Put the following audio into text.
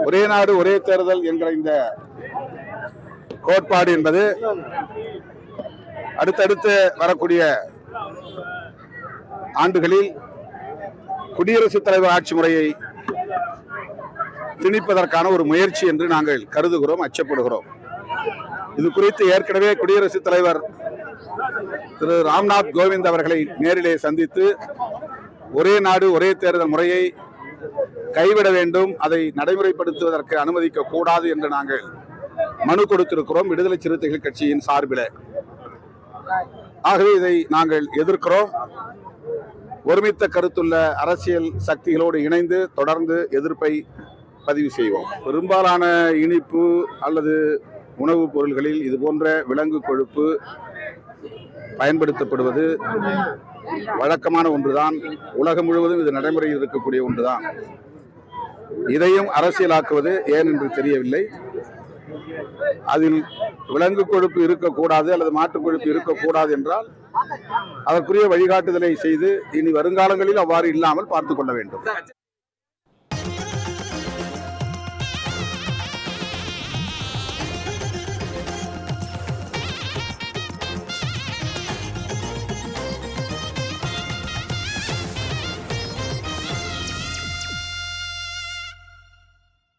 ஒரே நாடு ஒரே தேர்தல் என்கிற இந்த கோட்பாடு என்பது அடுத்தடுத்து வரக்கூடிய ஆண்டுகளில் குடியரசுத் தலைவர் ஆட்சி முறையை திணிப்பதற்கான ஒரு முயற்சி என்று நாங்கள் கருதுகிறோம், அச்சப்படுகிறோம். இது குறித்து ஏற்கனவே குடியரசுத் தலைவர் திரு ராம்நாத் கோவிந்த் அவர்களை நேரிலே சந்தித்து ஒரே நாடு ஒரே தேர்தல் முறையை கைவிட வேண்டும், அதை நடைமுறைப்படுத்துவதற்கு அனுமதிக்க கூடாது என்று நாங்கள் மனு கொடுத்திருக்கிறோம் விடுதலை சிறுத்தைகள் கட்சியின் சார்பில். ஆகவே இதை நாங்கள் எதிர்க்கிறோம். ஒருமித்த கருத்துள்ள அரசியல் சக்திகளோடு இணைந்து தொடர்ந்து எதிர்ப்பை பதிவு செய்வோம். பெரும்பாலான இனிப்பு அல்லது உணவுப் பொருள்களில் இது போன்ற விலங்கு கொழுப்பு பயன்படுத்தப்படுவது வழக்கமான ஒன்றுதான். உலகம் முழுவதும் இது நடைமுறையில் இருக்கக்கூடிய ஒன்றுதான். இதையும் அரசியலாக்குவது ஏன் என்று தெரியவில்லை. அதில் விலங்கு கொழுப்பு இருக்கக்கூடாது அல்லது மாட்டுக் கொழுப்பு இருக்கக்கூடாது என்றால் அதற்குரிய வழிகாட்டுதலை செய்து இனி வருங்காலங்களில் அவ்வாறு இல்லாமல் பார்த்துக் கொள்ள வேண்டும்.